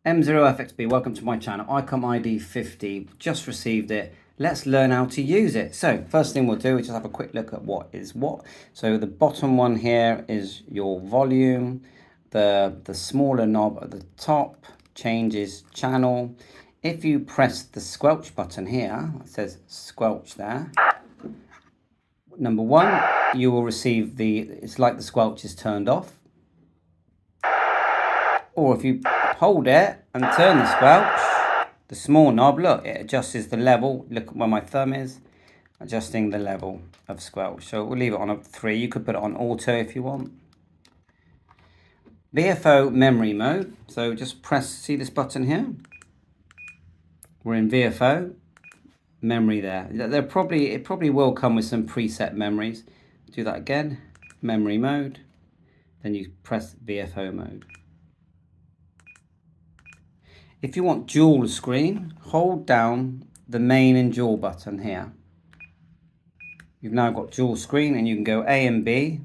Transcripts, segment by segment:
M0FXB, welcome to my channel. Icom ID-50, just received it. Let's learn how to use it. So first thing we'll do is just have a quick look at what is what. So the bottom one here is your volume. The smaller knob at the top changes channel. If you press the squelch button here, it says squelch there. Number one, you will receive it's like the squelch is turned off. Or if you hold it and turn the squelch, the small knob, look, it adjusts the level. Look where my thumb is, adjusting the level of squelch. So we'll leave it on a 3. You could put it on auto if you want. VFO memory mode. So just see this button here? We're in VFO memory there. It probably will come with some preset memories. Do that again, memory mode. Then you press VFO mode. If you want dual screen, hold down the main and dual button here. You've now got dual screen and you can go A and B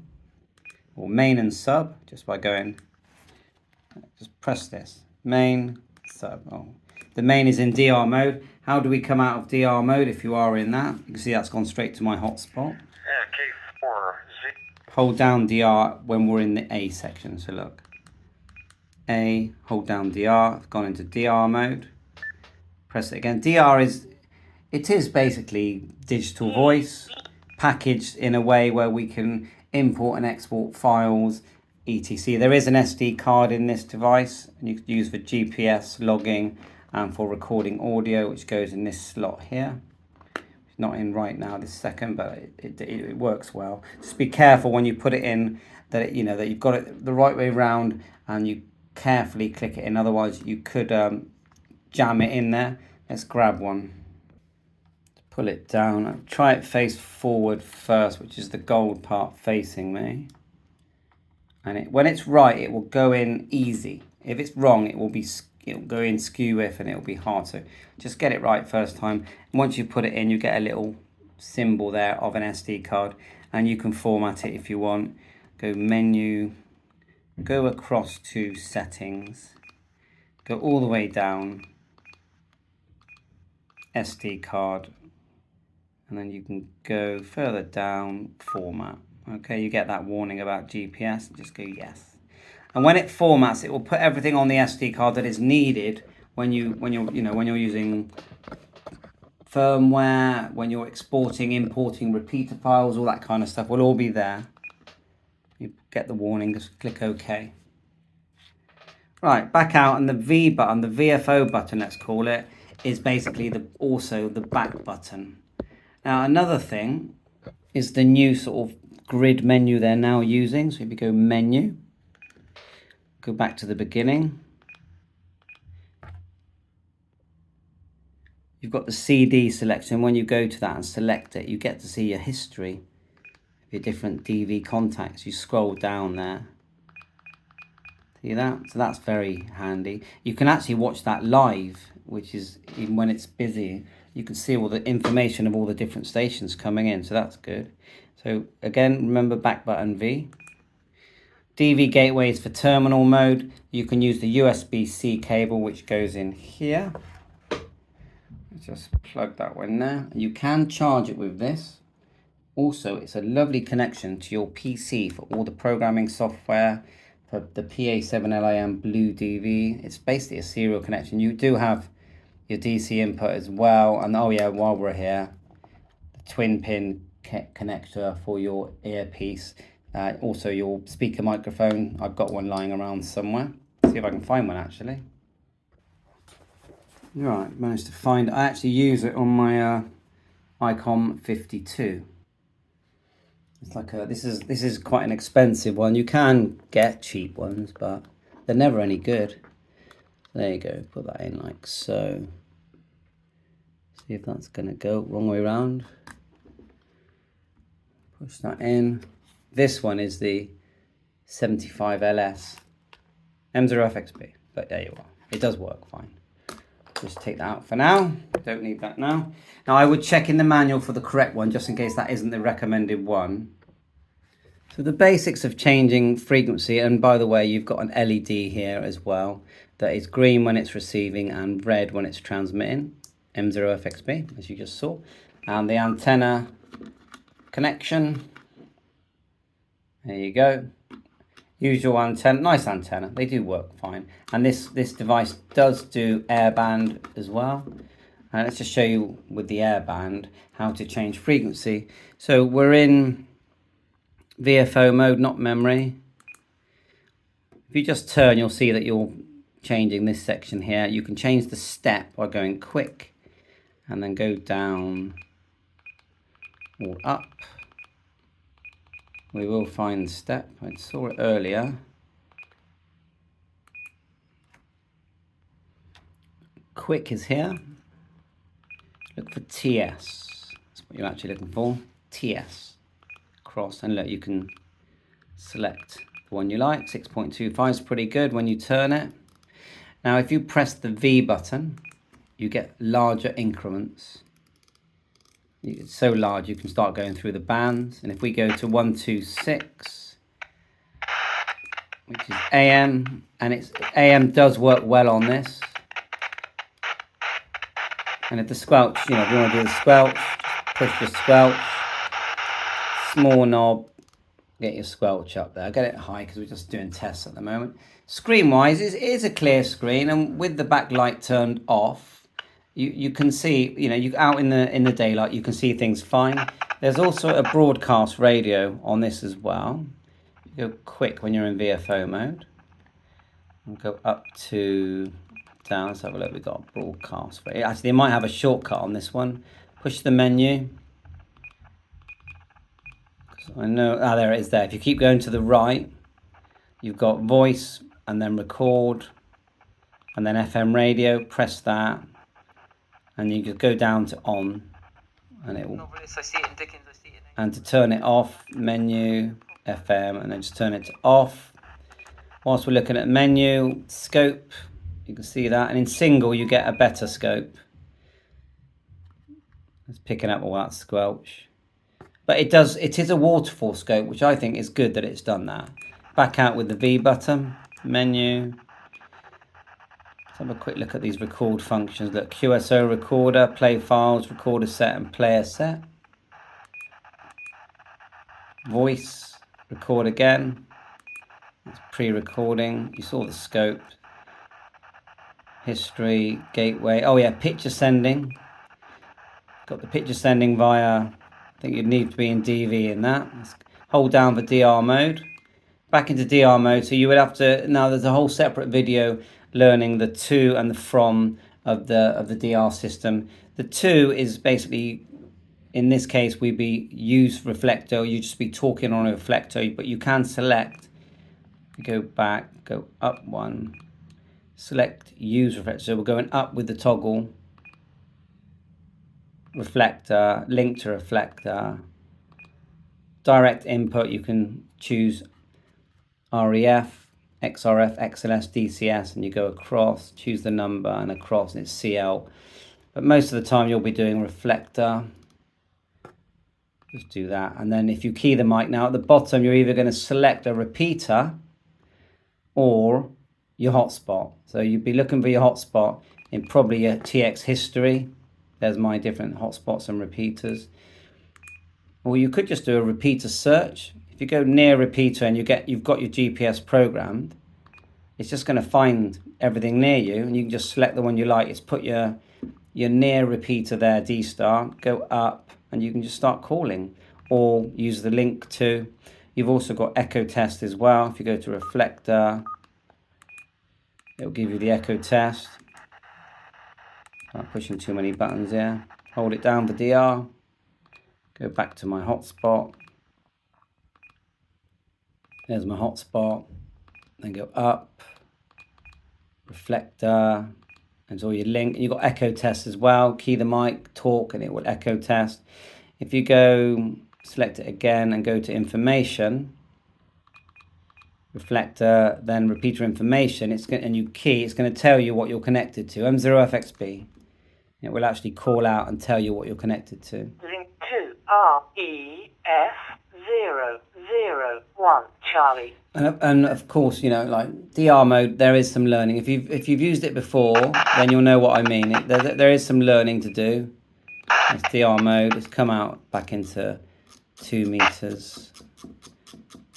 or main and sub just by going, just press this, main, sub. Oh, the main is in DR mode. How do we come out of DR mode if you are in that? You can see that's gone straight to my hotspot. Hold down DR when we're in the A section, so look. A, hold down DR, I've gone into DR mode, press it again. DR is basically digital voice packaged in a way where we can import and export files, etc. There is an SD card in this device, and you can use for GPS logging and for recording audio, which goes in this slot here. It's not in right now this second, but it works well. Just be careful when you put it in that that you've got it the right way around and you carefully click it in, otherwise you could jam it in there. Let's grab one, pull it down, try it face forward first, which is the gold part facing me, and when it's right it will go in easy. If it's wrong it'll go in skew if, and it'll be hard. So just get it right first time, and once you put it in you get a little symbol there of an SD card, and you can format it if you want. Go menu, go across to settings, go all the way down, SD card, and then you can go further down, format. Okay, you get that warning about GPS, just go yes. And when it formats, it will put everything on the SD card that is needed when you're using firmware, when you're exporting, importing repeater files, all that kind of stuff will all be there. You get the warning, just click OK. Right, back out, and the V button, the VFO button, let's call it, is basically also the back button. Now another thing is the new sort of grid menu they're now using. So if you go menu, go back to the beginning. You've got the CD selection. When you go to that and select it, you get to see your history of your different DV contacts. You scroll down there. See that? So that's very handy. You can actually watch that live, which is, even when it's busy, you can see all the information of all the different stations coming in. So that's good. So again, remember back button V. DV gateways for terminal mode. You can use the USB-C cable, which goes in here. Just plug that one there. You can charge it with this. Also, it's a lovely connection to your PC for all the programming software, for the PA7LIM Blue DV. It's basically a serial connection. You do have your DC input as well. And oh yeah, while we're here, the twin pin connector for your earpiece. Also your speaker microphone. I've got one lying around somewhere. See if I can find one actually. Right, managed to find. I actually use it on my Icom 52. It's like this is quite an expensive one. You can get cheap ones, but they're never any good. There you go. Put that in like so. See if that's gonna go wrong way around. Push that in. This one is the 75LS M0FXB, but there you are. It does work fine. Just take that out for now. Don't need that now. Now I would check in the manual for the correct one, just in case that isn't the recommended one. So the basics of changing frequency, and by the way, you've got an LED here as well that is green when it's receiving and red when it's transmitting, M0FXB, as you just saw. And the antenna connection, there you go. Usual antenna, nice antenna, they do work fine. And this device does do airband as well. And let's just show you with the airband how to change frequency. So we're in VFO mode, not memory. If you just turn, you'll see that you're changing this section here. You can change the step by going quick and then go down or up. We will find the step. I saw it earlier. Quick is here. Look for TS. That's what you're actually looking for. TS. Cross, and look, you can select the one you like. 6.25 is pretty good when you turn it. Now if you press the V button, you get larger increments. It's so large you can start going through the bands. And if we go to 126, which is AM, and it's AM does work well on this. And if the squelch, if you want to do the squelch, push the squelch. Small knob, get your squelch up there. Get it high because we're just doing tests at the moment. Screen wise, it is a clear screen, and with the backlight turned off, you can see, you out in the daylight, you can see things fine. There's also a broadcast radio on this as well. You go quick when you're in VFO mode. And go up to down. Let's have a look. We've got a broadcast radio. Actually, they might have a shortcut on this one. Push the menu. I know, there it is there. If you keep going to the right, you've got voice and then record and then FM radio, press that and you just go down to on and it will, and to turn it off, menu, FM, and then just turn it to off. Whilst we're looking at menu, scope, you can see that, and in single you get a better scope. It's picking up all that squelch. But it is a waterfall scope, which I think is good that it's done that. Back out with the V button, menu. Let's have a quick look at these record functions. Look, QSO recorder, play files, recorder set and player set. Voice, record again. It's pre-recording. You saw the scope. History, gateway. Oh yeah, picture sending. Got the picture sending via... I think you'd need to be in DV in that. Let's hold down for DR mode. Back into DR mode. So you would have to, now there's a whole separate video learning the to and the from of the DR system. The to is basically, in this case, we'd be use reflector. You'd just be talking on a reflector, but you can select, go back, go up one, select use reflector. So we're going up with the toggle. Reflector, link to reflector, direct input, you can choose REF, XRF, XLS, DCS, and you go across, choose the number and across, and it's CL. But most of the time you'll be doing reflector. Just do that. And then if you key the mic now at the bottom, you're either going to select a repeater or your hotspot. So you'd be looking for your hotspot in probably your TX history. There's my different hotspots and repeaters. Or you could just do a repeater search. If you go near repeater and you've got your GPS programmed, it's just going to find everything near you, and you can just select the one you like. It's put your near repeater there, D star, go up, and you can just start calling. Or use the link to. You've also got echo test as well. If you go to reflector, it'll give you the echo test. Not pushing too many buttons here. Hold it down for DR. Go back to my hotspot. There's my hotspot. Then go up. Reflector. There's all your link. You've got echo test as well. Key the mic, talk, and it will echo test. If you go, select it again and go to information. Reflector, then repeater information. And you key, it's going to tell you what you're connected to. M0FXB. It will actually call out and tell you what you're connected to. Link to REF 001 Charlie. And of course, you know, like DR mode, there is some learning. If you've used it before, then you'll know what I mean. There is some learning to do. It's DR mode. It's come out back into 2 meters.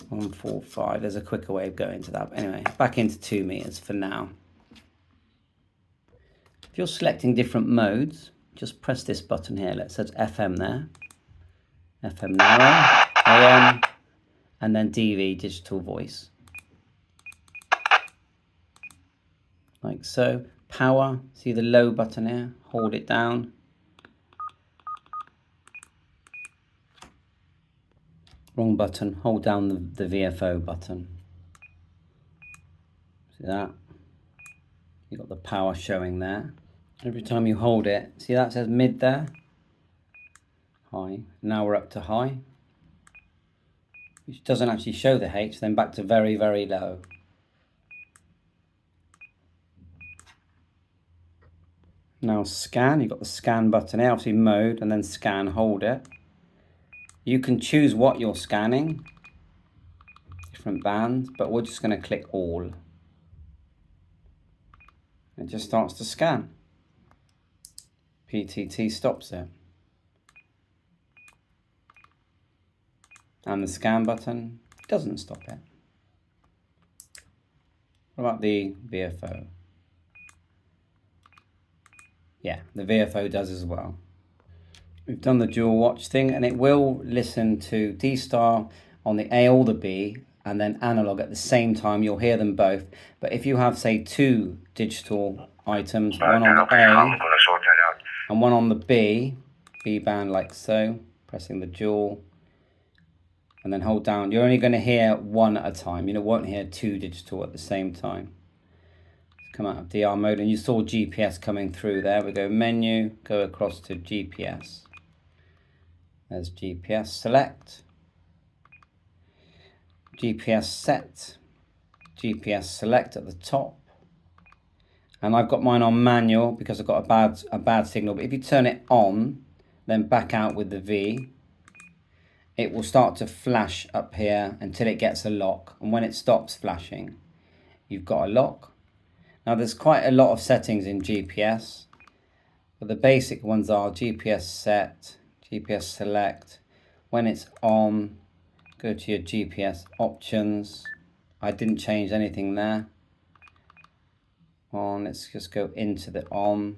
145. There's a quicker way of going to that. But anyway, back into 2 meters for now. If you're selecting different modes, just press this button here. It says FM there. FM narrow, AM, and then DV, digital voice. Like so. Power, see the low button here? Hold it down. Wrong button, hold down the VFO button. See that? You've got the power showing there. Every time you hold it, see that says mid there? High. Now we're up to high, which doesn't actually show the H, then back to very, very low. Now scan, you've got the scan button here, obviously mode, and then scan, hold it. You can choose what you're scanning, different bands, but we're just going to click all. It just starts to scan. PTT stops it. And the scan button doesn't stop it. What about the VFO? Yeah, the VFO does as well. We've done the dual watch thing, and it will listen to D star on the A or the B, and then analog at the same time. You'll hear them both. But if you have, say, 2 digital items, one on the A and one on the B band like so, pressing the dual, and then hold down, you're only going to hear one at a time. You won't hear 2 digital at the same time. Come out of DR mode, and you saw GPS coming through there. We go menu, go across to GPS. There's GPS select, GPS set, GPS select at the top. And I've got mine on manual because I've got a bad signal. But if you turn it on, then back out with the V, it will start to flash up here until it gets a lock. And when it stops flashing, you've got a lock. Now there's quite a lot of settings in GPS, but the basic ones are GPS set, GPS select. When it's on, go to your GPS options. I didn't change anything there. On, let's just go into the on,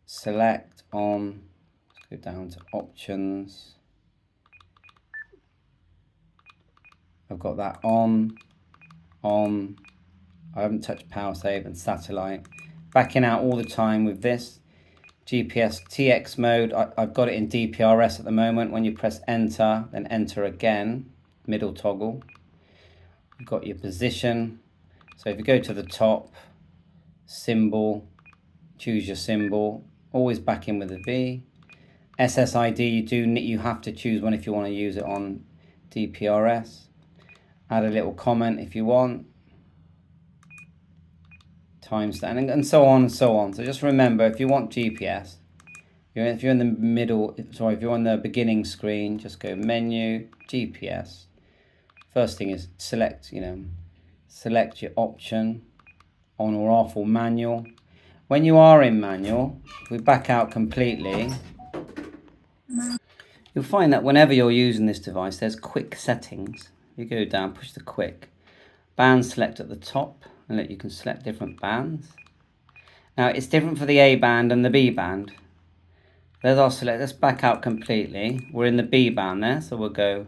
select on, let's go down to options. I've got that on. I haven't touched power save and satellite. Backing out all the time with this. GPS TX mode, I've got it in DPRS at the moment. When you press enter, then enter again, middle toggle. You've got your position. So if you go to the top, symbol, choose your symbol, always back in with the V. SSID, you have to choose one if you want to use it on DPRS. Add a little comment if you want. Timestamp, and so on and so on. So just remember, if you want GPS, if you're in the middle, sorry, if you're on the beginning screen, just go menu, GPS. First thing is select your option, on or off or manual. When you are in manual, if we back out completely, you'll find that whenever you're using this device, there's quick settings. You go down, push the quick, band select at the top, and look, you can select different bands. Now it's different for the A band and the B band. There's our select. Let's back out completely. We're in the B band there, so we'll go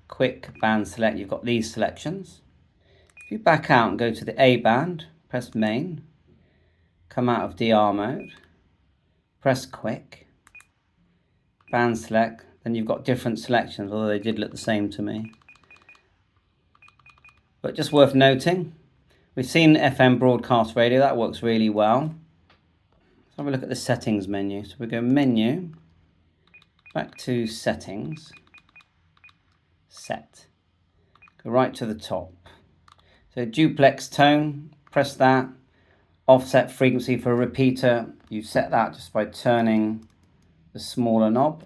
quick band select. You've got these selections. If you back out and go to the A band, press main, come out of DR mode, press quick, band select, then you've got different selections, although they did look the same to me. But just worth noting, we've seen FM broadcast radio, that works really well. Let's have a look at the settings menu. So we go menu, back to settings, set, go right to the top. So duplex tone, press that. Offset frequency for a repeater, you set that just by turning the smaller knob.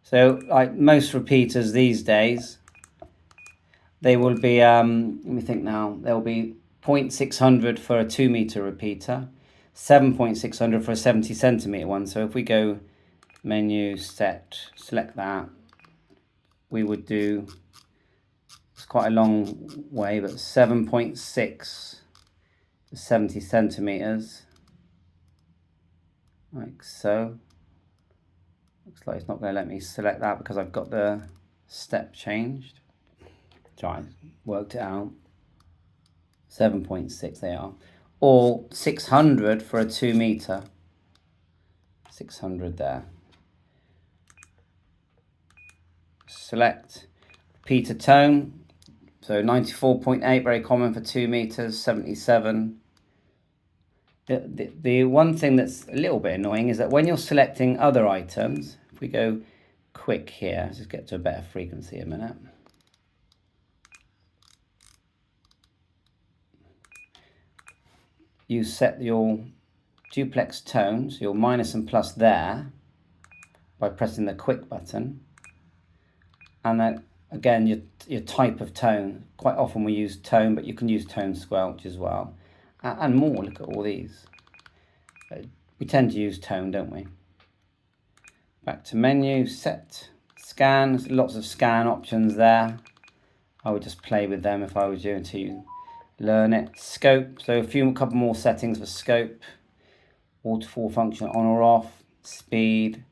So like most repeaters these days, they will be, let me think now, they'll be 0.600 for a 2 meter repeater, 7.600 for a 70 centimeter one. So if we go menu, set, select that, we would do, it's quite a long way, but 7.6 for 70 centimeters, like so. Looks like it's not going to let me select that because I've got the step changed. So I worked it out. 7.6 they are. Or 600 for a 2 meter. 600 there. Select repeater tone. So 94.8, very common for 2 meters, 77. The one thing that's a little bit annoying is that when you're selecting other items, if we go quick here, let's just get to a better frequency a minute. You set your duplex tones, your minus and plus there, by pressing the quick button. And then again, your type of tone. Quite often we use tone, but you can use tone squelch as well. And more, look at all these. We tend to use tone, don't we? Back to menu, set, scan. There's lots of scan options there. I would just play with them if I was you until you learn it. Scope, so a couple more settings for scope. Waterfall function on or off. Speed,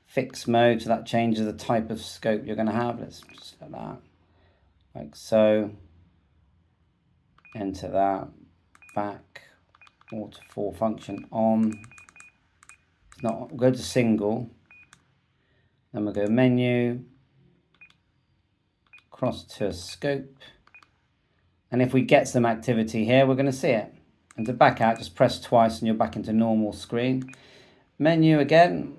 fixed mode, so that changes the type of scope you're going to have. Let's just set that like so. Enter that. Back, waterfall function on. It's not, we'll go to single. Then we'll go menu, cross to scope. And if we get some activity here, we're going to see it. And to back out, just press twice and you're back into normal screen. Menu again.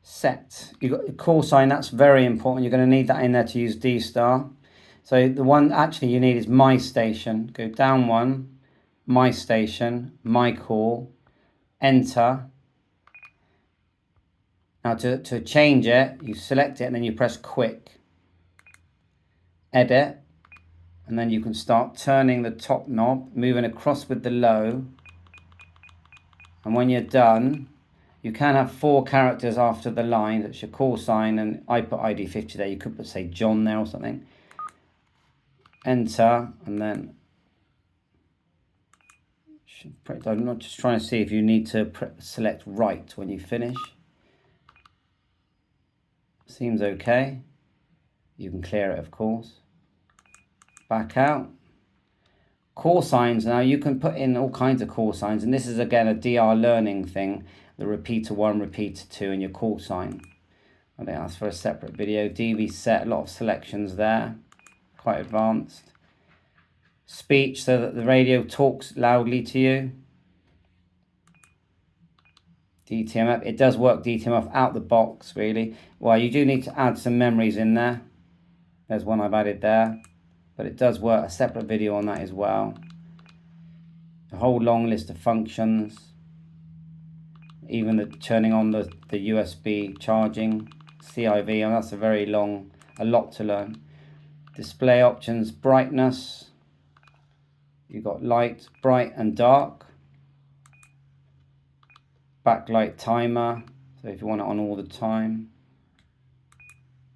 Set. You've got the call sign, that's very important. You're going to need that in there to use D star. So the one actually you need is my station. Go down one, my station, my call, enter. Now to change it, you select it and then you press quick, edit, and then you can start turning the top knob, moving across with the low. And when you're done, you can have 4 characters after the line. That's your call sign, and I put ID-50 there. You could put, say, John there or something. Enter, and then I'm not just trying to see if you need to select right when you finish. Seems okay. You can clear it, of course. Back out. Call signs, now you can put in all kinds of call signs, and this is again a DR learning thing. The repeater 1, repeater 2, and your call sign. I think that's for a separate video. DB set, a lot of selections there. Quite advanced. Speech, so that the radio talks loudly to you. DTMF, it does work DTMF out the box, really. Well, you do need to add some memories in there. There's one I've added there. But it does work, a separate video on that as well. A whole long list of functions. Even the turning on the USB charging, CIV, and that's a lot to learn. Display options, brightness. You've got light, bright and dark. Backlight timer, so if you want it on all the time.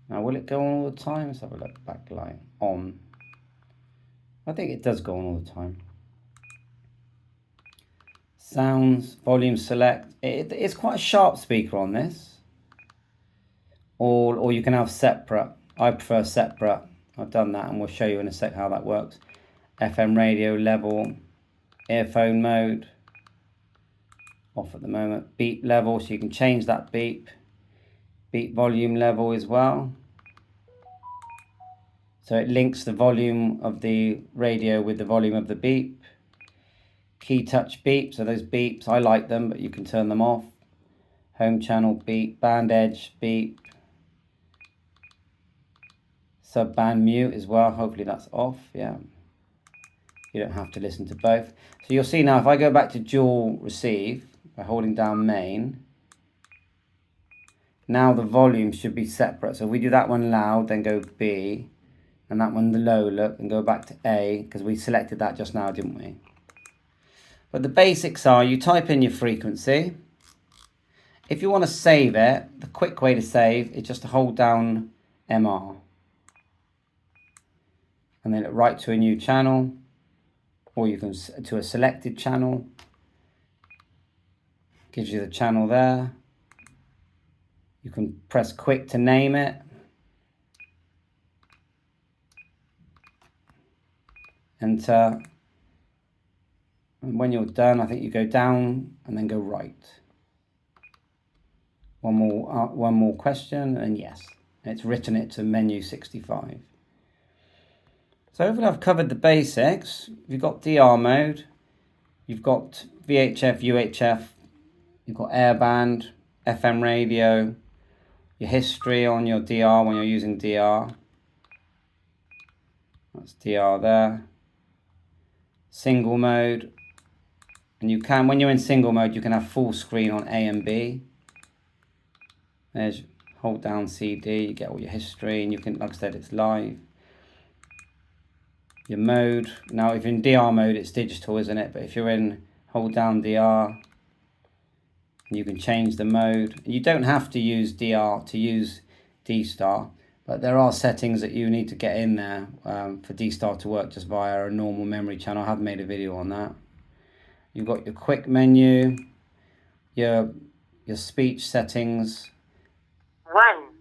Now will it go on all the time? Let's have a look. Backlight on. I think it does go on all the time. Sounds, volume select. It's quite a sharp speaker on this. Or you can have separate. I prefer separate. I've done that and we'll show you in a sec how that works. FM radio level, earphone mode, off at the moment. Beep level, so you can change that beep. Beep volume level as well. So it links the volume of the radio with the volume of the beep. Key touch beep, so those beeps, I like them, but you can turn them off. Home channel beep, band edge beep. Sub band mute as well, hopefully that's off, yeah. You don't have to listen to both. So you'll see now, if I go back to dual receive, by holding down main. Now the volume should be separate. So if we do that one loud, then go B, and that one low, look, and go back to A, because we selected that just now, didn't we? But the basics are, you type in your frequency. If you want to save it, the quick way to save is just to hold down MR. And then write to a new channel, or you can to a selected channel. Gives you the channel there. You can press quick to name it. Enter. And when you're done, I think you go down and then go right. One more question, and yes, it's written it to menu 65. So hopefully I've covered the basics. You've got DR mode, you've got VHF, UHF, you've got airband, FM radio, your history on your DR when you're using DR. That's DR there. Single mode. And you can, when you're in single mode, you can have full screen on A and B. There's, hold down CD, you get all your history, and you can, like I said, it's live. Your mode, now if you're in DR mode, it's digital, isn't it? But if you're in, hold down DR, you can change the mode. You don't have to use DR to use D-Star, but there are settings that you need to get in there for D-Star to work just via a normal memory channel. I have made a video on that. You've got your quick menu, your speech settings.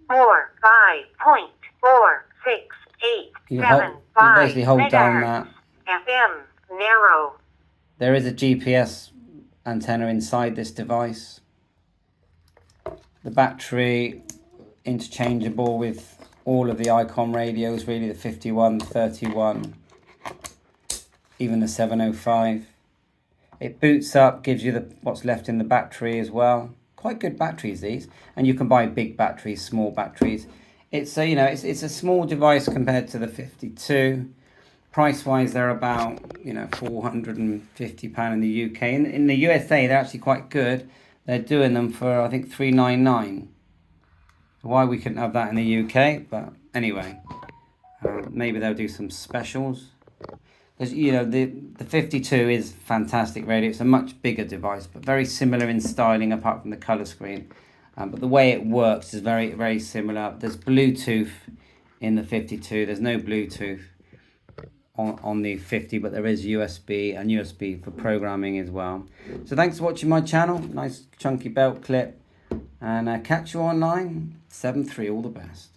145.46875 you basically hold down that. FM narrow. There is a GPS antenna inside this device. The battery interchangeable with all of the Icom radios, really, the 51, 31, even the 705. It boots up, gives you what's left in the battery as well. Quite good batteries, these, and you can buy big batteries, small batteries. It's a, it's a small device compared to the 52. Price wise, they're about £450 in the UK. In the USA, they're actually quite good. They're doing them for I think $399. Why we couldn't have that in the UK? But anyway, maybe they'll do some specials. Because the 52 is fantastic radio. It's a much bigger device, but very similar in styling apart from the color screen. But the way it works is very, very similar. There's Bluetooth in the 52. There's no Bluetooth on the 50, but there is USB and USB for programming as well. So thanks for watching my channel. Nice chunky belt clip. And catch you online. 7-3, all the best.